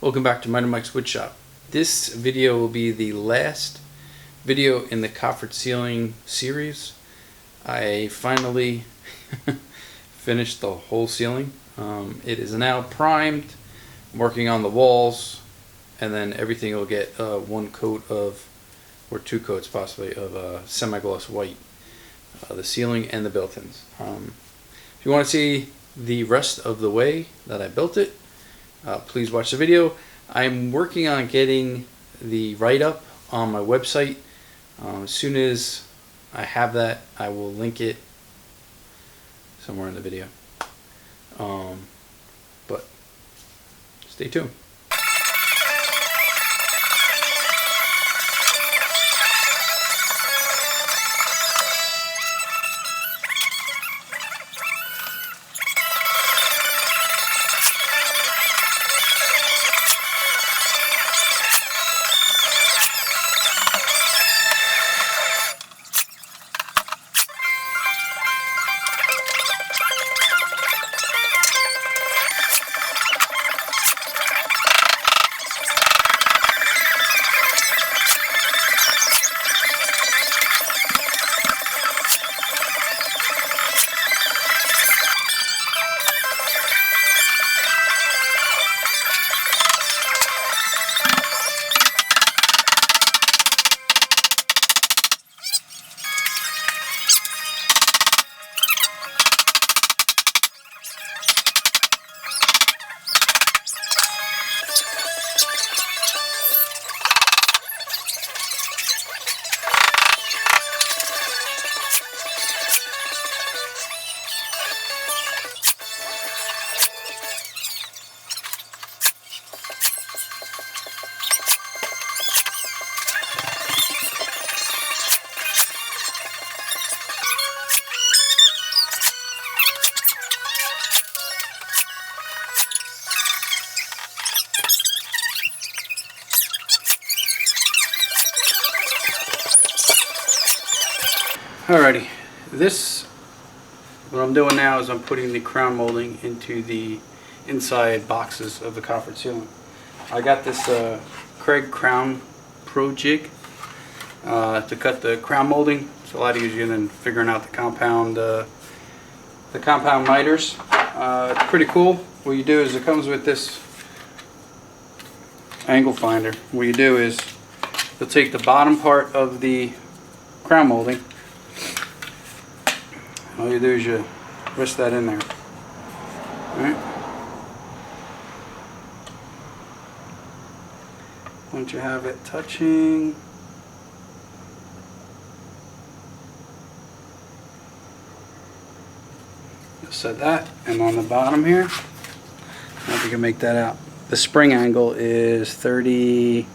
Welcome back to Mighty Mike's Woodshop. This video will be the last video in the Coffered ceiling series. I finally finished the whole ceiling. It is now primed. I'm working on the walls, and then everything will get one coat of, or two coats possibly, of semi-gloss white. The ceiling and the built-ins. If you want to see the rest of the way that I built it, please watch the video. I'm working on getting the write-up on my website. As soon as I have that, I will link it somewhere in the video. But stay tuned. Alrighty, what I'm doing now is I'm putting the crown molding into the inside boxes of the Coffered ceiling. I got this Craig Crown Pro Jig to cut the crown molding. It's a lot easier than figuring out the compound miters. It's pretty cool. What you do is it comes with this angle finder. What you do is you'll take the bottom part of the crown molding. All you do is you rest that in there. Alright. Once you have it touching, you'll set that, and on the bottom here, I don't know if you can make that out. The spring angle is 38.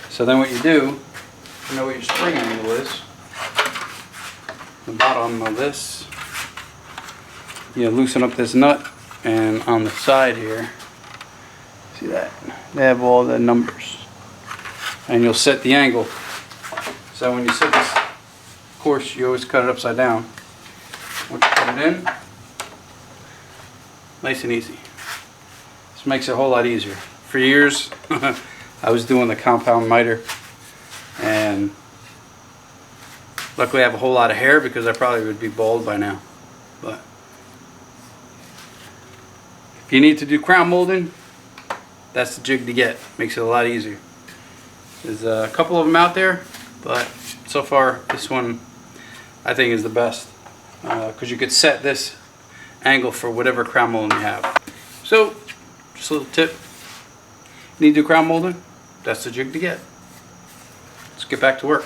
So then what you do, you know what your spring angle is. The bottom of this, you loosen up this nut, and on the side here, see that? They have all the numbers. And you'll set the angle. So when you set this, of course, you always cut it upside down. Once you put it in, nice and easy. This makes it a whole lot easier. For years, I was doing the compound miter, and luckily I have a whole lot of hair because I probably would be bald by now. But if you need to do crown molding, that's the jig to get. Makes it a lot easier. There's a couple of them out there, but so far this one I think is the best because you could set this angle for whatever crown molding you have. So just a little tip. You need to do crown molding, that's the jig to get. Let's get back to work.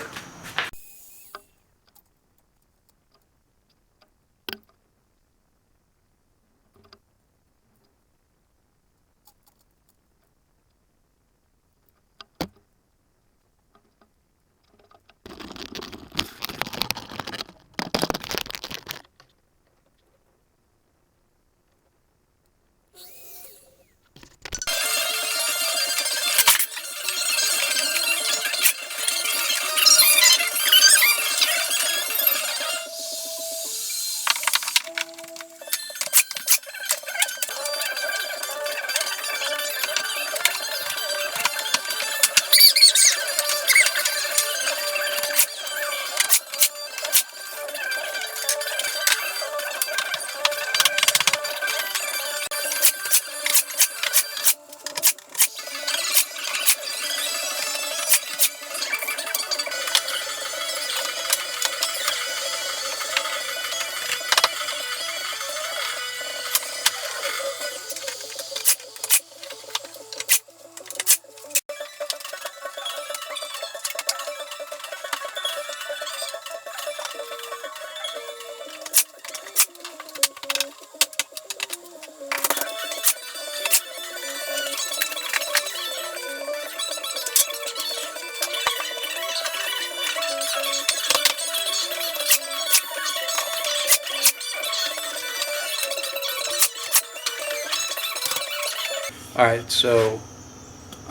Alright, so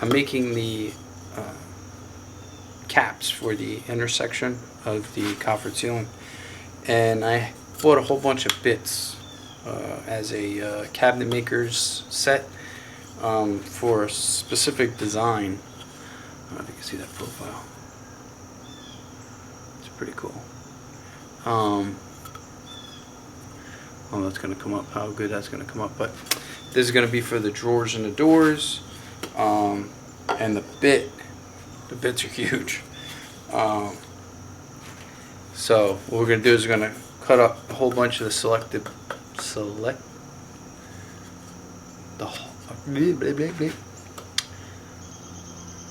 I'm making the caps for the intersection of the coffered ceiling, and I bought a whole bunch of bits as a cabinet maker's set for a specific design. I don't know if you can see that profile. It's pretty cool. Oh, that's going to come up. How good that's going to come up. But this is going to be for the drawers and the doors. And the bits are huge. So what we're going to do is we're going to cut up a whole bunch of the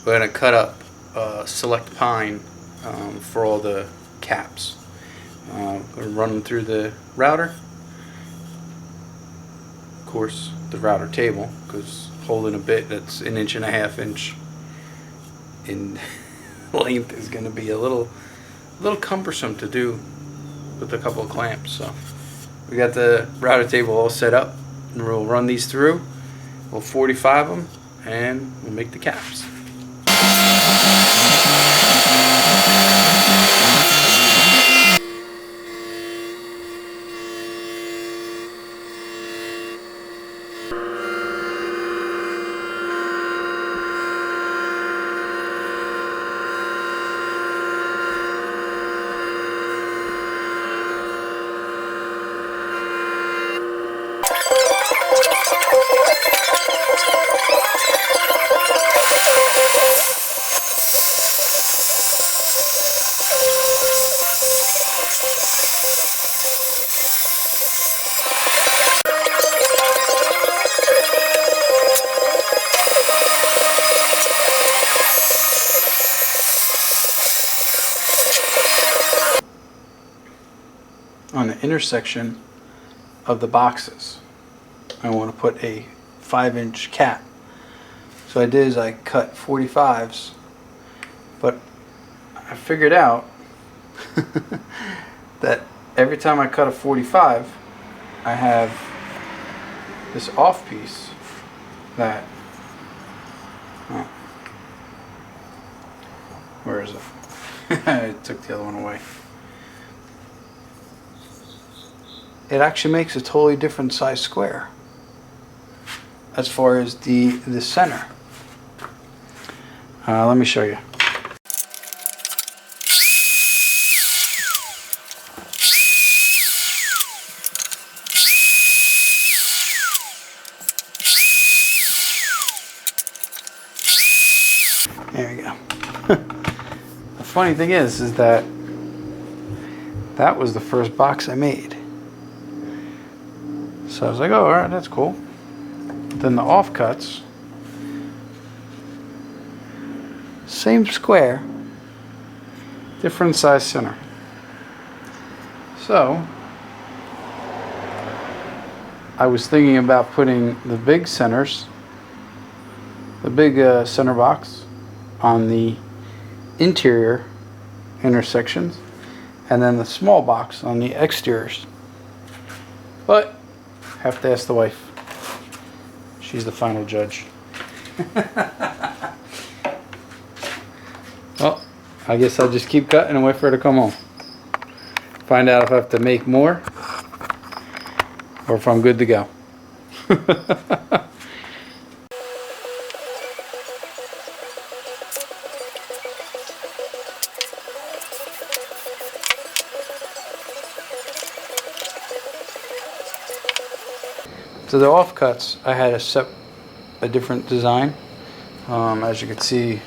we're going to cut up select pine for all the caps. Going to run them through the router. Of course, the router table, because holding a bit that's 1.5 inches in length is going to be a little cumbersome to do with a couple of clamps. So we got the router table all set up, and we'll run these through. We'll 45 them, and we'll make the caps. On the intersection of the boxes, I want to put a 5-inch cap. So what I did is I cut 45s, but I figured out that every time I cut a 45, I have this off piece that, oh, where is it? I took the other one away. It actually makes a totally different size square as far as the center. Let me show you. There we go. The funny thing is that that was the first box I made. So I was like, oh, alright, that's cool. Then the offcuts, same square, different size center. So I was thinking about putting the big centers, the big center box on the interior intersections, and then the small box on the exteriors. But have to ask the wife. She's the final judge. Well, I guess I'll just keep cutting and wait for her to come home. Find out if I have to make more or if I'm good to go. So the offcuts, I had a different design. As you can see,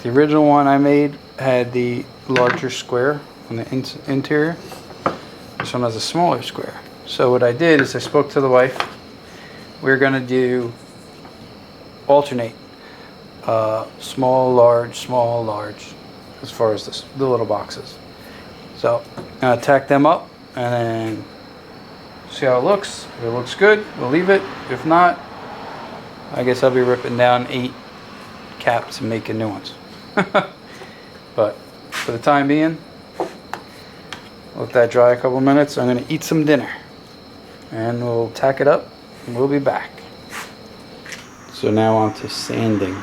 the original one I made had the larger square on the interior. This one has a smaller square. So what I did is I spoke to the wife. We're going to alternate small, large, as far as the little boxes. So I'm going to tack them up and then see how it looks. If it looks good, we'll leave it. If not, I guess I'll be ripping down 8 caps and making new ones. But for the time being, let that dry a couple minutes. I'm going to eat some dinner and we'll tack it up and we'll be back. So now on to sanding. A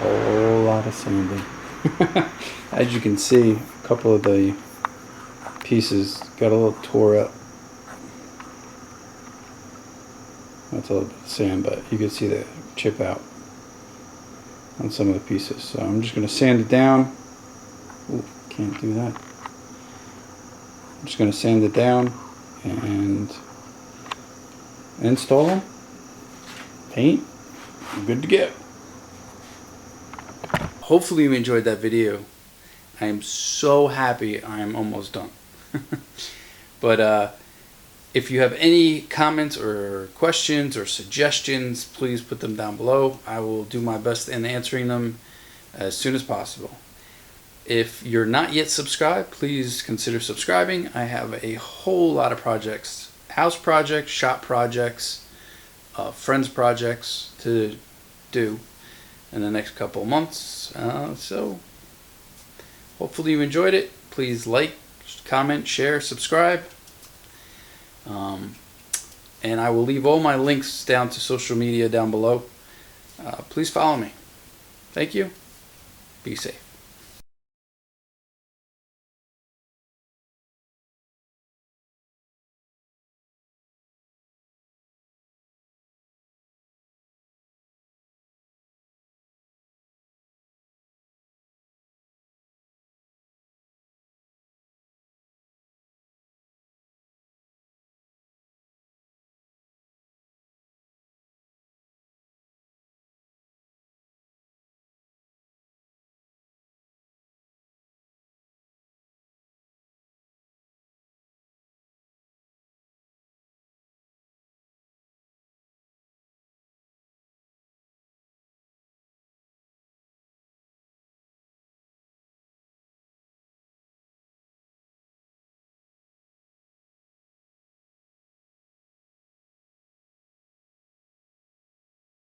whole lot of sanding. As you can see, a couple of the pieces got a little tore up. That's a little bit of sand, but you can see the chip out on some of the pieces. So I'm just going to sand it down. Ooh, can't do that. I'm just going to sand it down and install them. Paint. Good to go. Hopefully you enjoyed that video. I am so happy I am almost done. But if you have any comments or questions or suggestions, please put them down below. I will do my best in answering them as soon as possible. If you're not yet subscribed, please consider subscribing. I have a whole lot of projects, house projects, shop projects, friends projects to do in the next couple of months. So hopefully you enjoyed it. Please like, comment, share, subscribe. And I will leave all my links down to social media down below. Please follow me. Thank you. Be safe.